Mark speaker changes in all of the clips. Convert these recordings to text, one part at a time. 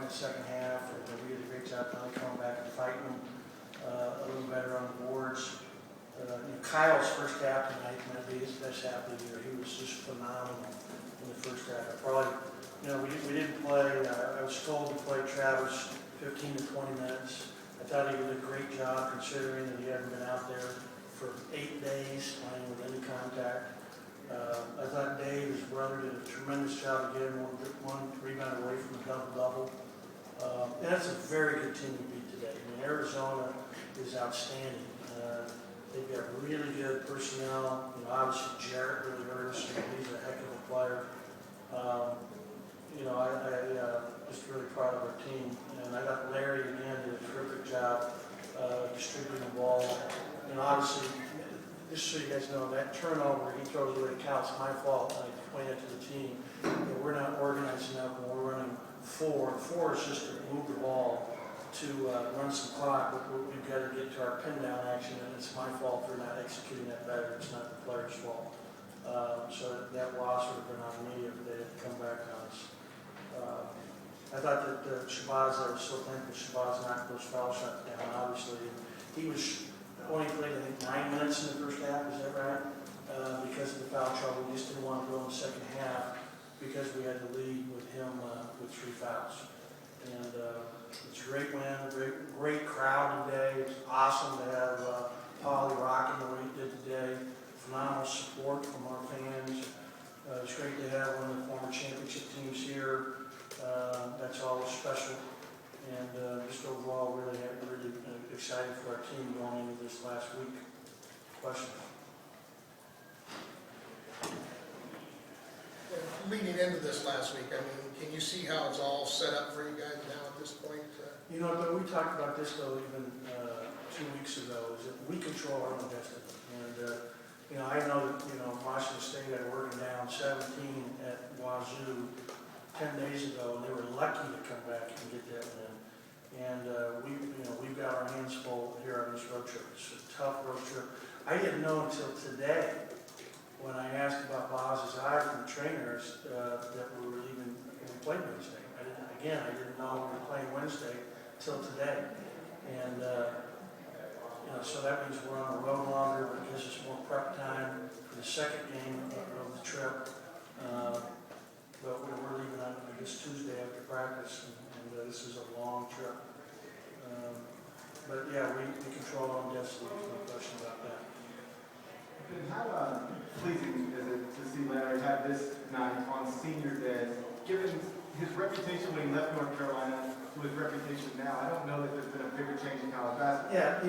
Speaker 1: in the second half, and we did a great job finally coming back and fighting them a little better on the boards. Kyle's first half tonight might be his best half of the year. He was just phenomenal in the first half. We didn't play, I was told to play Travis 15 to 20 minutes. I thought he did a great job considering that he hadn't been out there for 8 days playing with any contact. I thought Dave, his brother, did a tremendous job of getting one rebound away from the double-double. And that's a very good team to beat today. I mean, Arizona is outstanding. They've got really good personnel. Obviously Jarrett really hurt us. He's a heck of a player. I just really proud of our team. And I thought Larry, again, did a terrific job distributing the ball. And obviously, just so you guys know, that turnover he throws away to Cal, it's my fault. I pointed to the team. We're not organized enough when we're running 4. 4 is just to move the ball to run some clock, but we've got to get to our pin down action, and it's my fault for not executing that better. It's not the player's fault. So that loss would have been on me if they had come back on us. I thought that Shabazz, I was so thankful Shabazz knocked those foul shots down, obviously. He was only played, I think, 9 minutes in the first half, is that right? Because of the foul trouble. We just didn't want to go in the second half because we had to lead with him with 3 fouls. And it's a great win, great crowd today. It's awesome to have Polly rocking the way he did today. Phenomenal support from our fans. It's great to have one of the former championship teams here. That's always special. And just overall, really excited for our team going into this last week. Questions?
Speaker 2: Leading into this last week, I mean, can you see how it's all set up for you guys now at this point?
Speaker 1: But we talked about this though even 2 weeks ago. Is that we control our own destiny, and I know that Washington State had working down 17 at Wazoo 10 days ago, and they were lucky to come back and get that win. And we've got our hands full here on this road trip. It's a tough road trip. I didn't know until today when I asked about Boz's eye from the trainers that we were leaving when we played Wednesday. I didn't know we were playing Wednesday till today. And so that means we're on the road longer, but it gives us more prep time for the second game of the trip. But we're leaving on, I guess, Tuesday after practice, and this is a long trip. But yeah, we control our own destiny. There's no question about that.
Speaker 3: And how pleasing is it to see Larry have this night on Senior Day, given his reputation when he left North Carolina to his reputation now? I don't know that there's been a bigger change in college basketball.
Speaker 1: Yeah,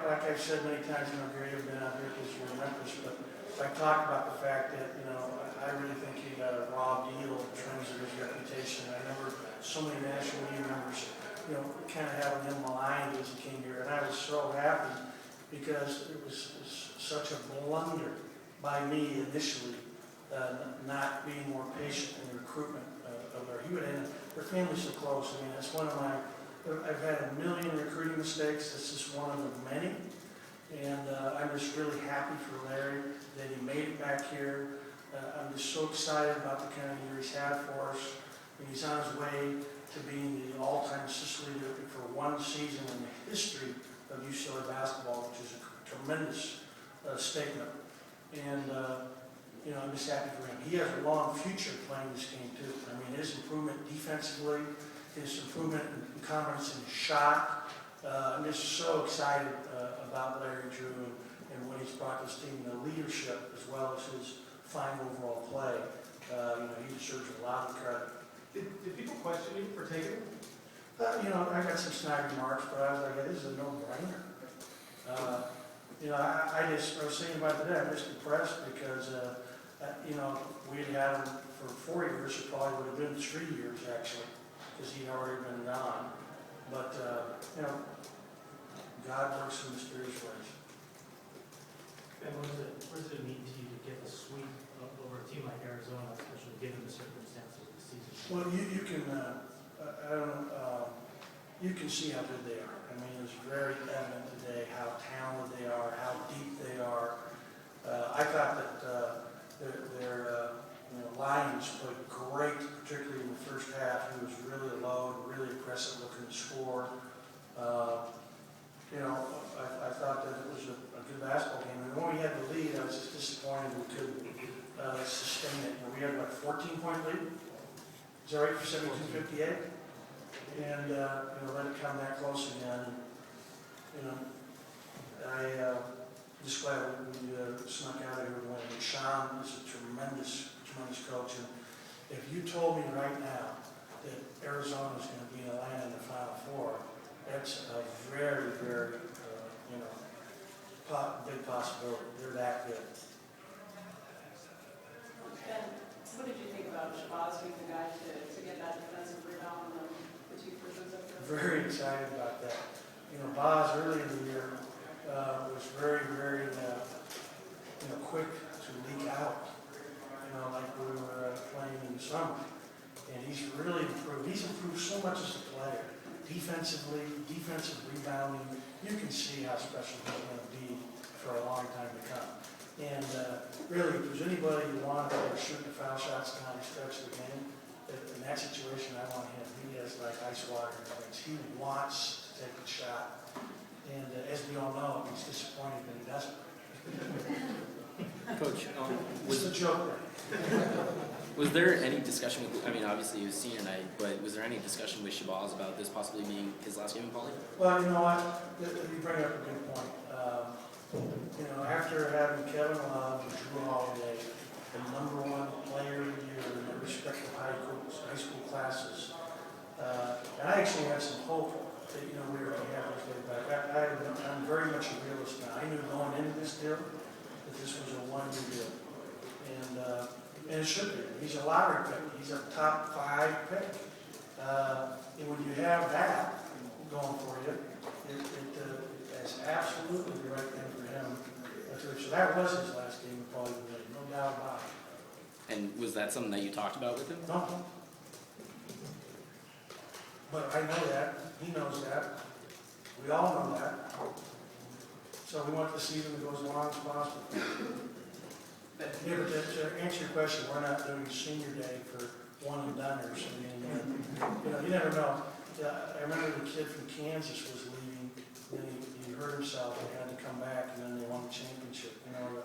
Speaker 1: like I've said many times, Gary, you've been out here because you're in Memphis, but I talked about the fact that, I really think he got a raw deal in terms of his reputation. I remember so many national media members, kind of having him maligned as he came here, and I was so happy because it was such a blunder by me initially, not being more patient in the recruitment of her. He would end, their family's so close. I mean, that's one of I've had a million recruiting mistakes. This is one of the many. And I'm just really happy for Larry that he made it back here. I'm just so excited about the kind of year he's had for us. And he's on his way to being the all-time assist leader for one season in the history of UCLA basketball, which is a tremendous statement. And, I'm just happy for him. He has a long future playing this game, too. I mean, his improvement defensively, his improvement in confidence in his shot. I'm just so excited about Larry Drew and what he's brought this team, the leadership as well as his fine overall play. He deserves a lot of credit.
Speaker 3: Did people question you for taking him?
Speaker 1: I got some snide remarks, but I was like, this is a no-brainer. I was thinking about today, I'm just impressed because, we had had him for 4 years, it probably would have been 3 years actually, because he'd already been gone. But, God works in mysterious ways.
Speaker 4: And what does it mean to you to get a sweep over a team like Arizona, especially given the circumstances of the season?
Speaker 1: Well, you can, you can see how good they are. I mean, it's very evident today how talented they are, how deep they are. I thought that their Lions played great, particularly in the first half. He was really alone, really aggressive, looking to score. You know, I thought that it was a good basketball game. And when we had the lead, I was just disappointed we couldn't sustain it. You know, we had like 14-point lead. Is that right for 72-58? And, you know, let it come that close again. You know, I just glad we snuck out of here with a win. Sean is a tremendous coach. And if you told me right now that Arizona is going to be in Atlanta in the Final Four, that's a very, very, you know, big possibility. They're that good.
Speaker 5: And what did you think about Shabazz being the guy to get that defensive rebound on the two free throws up there?
Speaker 1: Very excited about that. You know, Boz early in the year was very, very, you know, quick to leak out. You know, like we were playing in the summer, and he's really improved. He's improved so much as a player. Defensively, defensive rebounding, you can see how special he's going to be for a long time to come. And really, if there's anybody you want that are shooting foul shots down the stretch of the game, in that situation, I want him. He has like ice water in his veins. He wants to take a shot. And as we all know, he's disappointed that he doesn't.
Speaker 6: Coach,
Speaker 1: It's a joke.
Speaker 6: was there any discussion with, I mean, obviously it was senior night, but was there any discussion with Shabazz about this possibly being his last game in Poly?
Speaker 1: Well, you know what? You bring up a good point. You know, after having Kevin Love and Drew Holiday, the #1 player of the year in their respective high school classes, and I actually had some hope that, you know, we were going to have those days back. I'm very much a realist now. I knew going into this deal that this was a one-year deal. And it should be. He's a lottery pick. He's a top 5 pick. And when you have that going for you, it's absolutely the right thing for him. So that was his last game of Poly, no doubt about it.
Speaker 6: And was that something that you talked about with him?
Speaker 1: No. But I know that. He knows that. We all know that. So we want the season to go as long as possible. Yeah, but to answer your question, we're not doing senior day for one and doners. I mean, you know, you never know. I remember the kid from Kansas was leaving, and he hurt himself and had to come back, and then they won the championship. You know,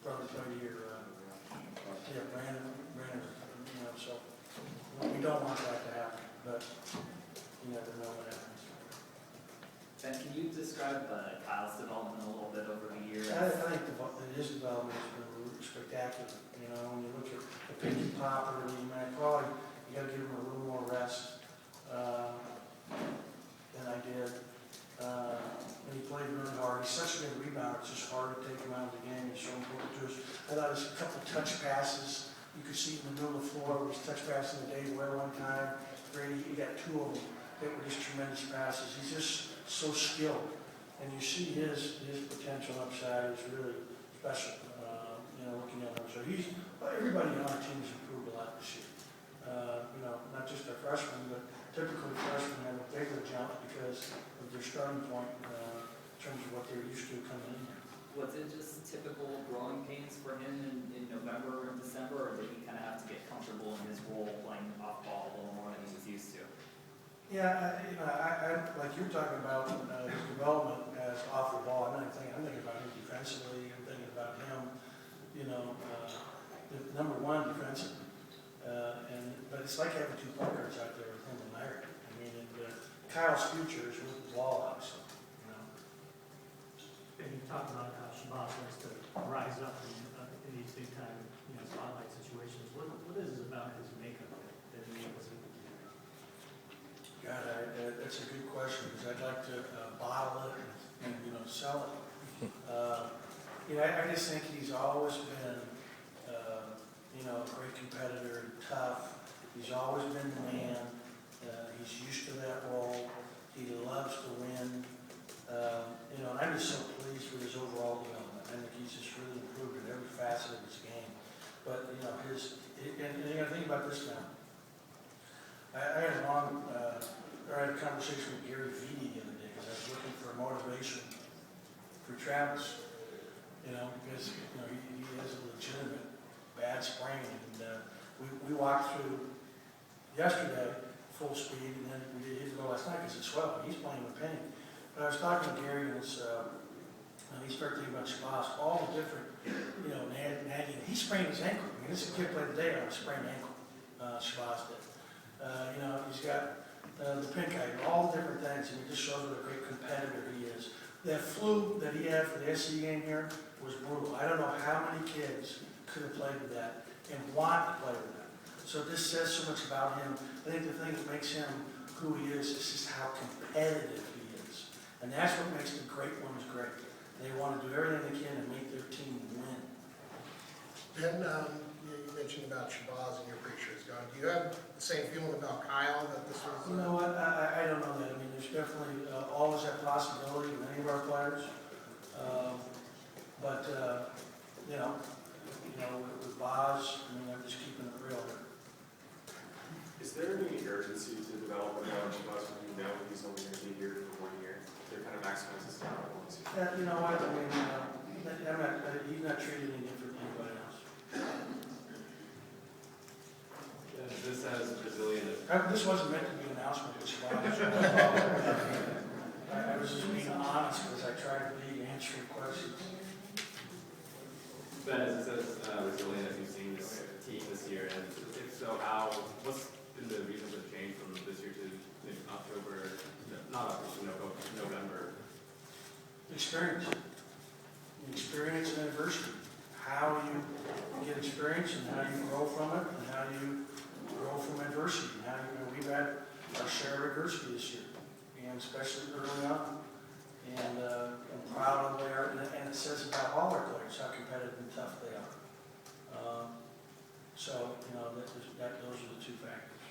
Speaker 1: brother played here, Brandon, you know, so we don't want that to happen, but you never know what happens.
Speaker 7: Ben, can you describe Kyle's development a little bit over the years?
Speaker 1: I think his development has been spectacular. You know, when you look at the pick and pop early, man, probably you got to give him a little more rest than I did. And he played really hard. He's such a good rebounder. It's just hard to take him out of the game. He's so important to us. I thought his couple touch passes, you could see in the middle of the floor. He was touch passing the Dave Ware one time. Brady, he got 2 of them. They were just tremendous passes. He's just so skilled. And you see his potential upside is really special. You know, looking at him. So everybody on our team has improved a lot this year. You know, not just our freshmen, but typically freshmen have a bigger jump because of their starting point in terms of what they're used to coming in here.
Speaker 7: Was it just typical growing pains for him in November and December, or did he kind of have to get comfortable in his role playing off ball a little more than he was used to?
Speaker 1: Yeah, you know, I like you're talking about his development as off the ball. I'm thinking about him defensively. I'm thinking about him, you know, the #1 defensively. But it's like having 2 point guards out there with him and Larry. I mean, Kyle's future is with the ball, obviously. You know.
Speaker 4: And you talked about how Shabazz wants to rise up in these big time, you know, spotlight situations. What is it about his makeup that enables him to do that?
Speaker 1: God, that's a good question because I'd like to bottle it and you know sell it. You know, I just think he's always been you know a great competitor and tough. He's always been the man. He's used to that role. He loves to win. You know, and I'm just so pleased with his overall development. I think he's just really improved in every facet of his game. But you know, and you got to think about this now. I had a conversation with Gary Vitti the other day because I was looking for motivation for Travis. You know, because you know he has a legitimate bad sprain, and we walked through yesterday full speed, and then we did his last night because it's swell, he's playing with pain. But I was talking to Gary and he started thinking about Shabazz, all the different, nagging. He sprained his ankle. I mean, this kid played today on a sprained ankle, Shabazz did. He's got the pink eye, all the different things, and it just shows what a great competitor he is. That flu that he had for the SC game here was brutal. I don't know how many kids could have played with that and want to play with that. So this says so much about him. I think the thing that makes him who he is just how competitive he is. And that's what makes the great ones great. They want to do everything they can to make their team win.
Speaker 2: Ben, you mentioned about Shabazz and you're pretty sure it's gone. Do you have the same feeling about Kyle that this was?
Speaker 1: You know what, I don't know that. I mean, there's definitely always that possibility with any of our players. With Boz, I mean, I'm just keeping it real.
Speaker 8: Is there any urgency to develop a knowledge of us when you know he's only going to be here for 1 year? They're kind of maximize his talent once.
Speaker 1: You know what, I mean, he's not treated any different than anybody else.
Speaker 8: This has Brazilian.
Speaker 1: This wasn't meant to be an announcement, which I was just being honest because I tried to be answering questions.
Speaker 8: Ben, as it says resilient as you've seen this team this year, and if so, what's been the reason for the change from this year to November?
Speaker 1: Experience and adversity. How you get experience and how you grow from it and how you grow from adversity. And how we've had our share of adversity this year, and especially early on. And I'm proud of their, and it says about all our players how competitive and tough they are. Those are the two factors.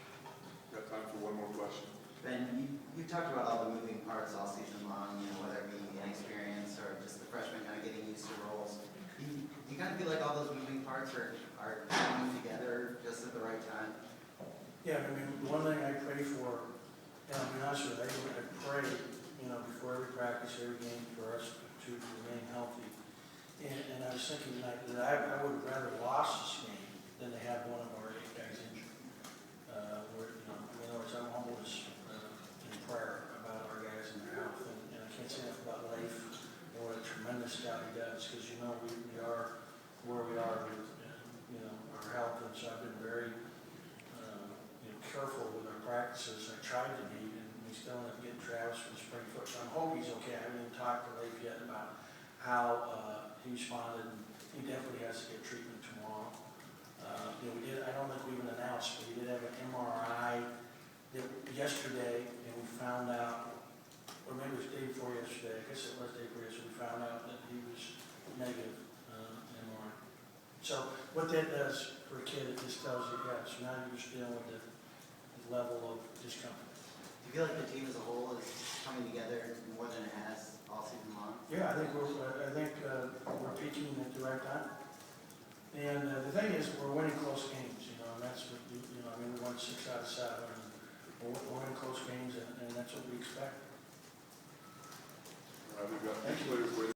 Speaker 8: Got time for one more question.
Speaker 9: Ben, you talked about all the moving parts all season long, whether it be inexperience or just the freshmen kind of getting used to roles. Do you kind of feel like all those moving parts are coming together just at the right time?
Speaker 1: Yeah, I mean, one thing I pray for, and I'll be honest with you, I pray, before every practice, every game, for us to remain healthy. And I was thinking tonight that I would have rather lost this game than to have one of our 8 guys injured. In other words, I'm always in prayer about our guys and their health. And I can't say enough about Leif and what a tremendous job he does, because we are where we are with our health. And so I've been very careful with our practices. I tried to be, and we still end up getting Travis from spring foot. So I hope he's okay. I haven't even talked to Leif yet about how he responded. He definitely has to get treatment tomorrow. I don't think we even announced, but he did have an MRI yesterday, and we found out, or maybe it was day before yesterday, I guess it was day before yesterday, we found out that he was negative MRI. So what that does for a kid, it just tells you, so now you're just dealing with the level of discomfort.
Speaker 9: Do you feel like the team as a whole is coming together more than it has all season long?
Speaker 1: Yeah, I think we're peaking at the right time. And the thing is, we're winning close games, and that's what, we won 6 out of 7, and we're winning close games, and that's what we expect.
Speaker 8: We've got
Speaker 1: Thank you.
Speaker 8: players waiting.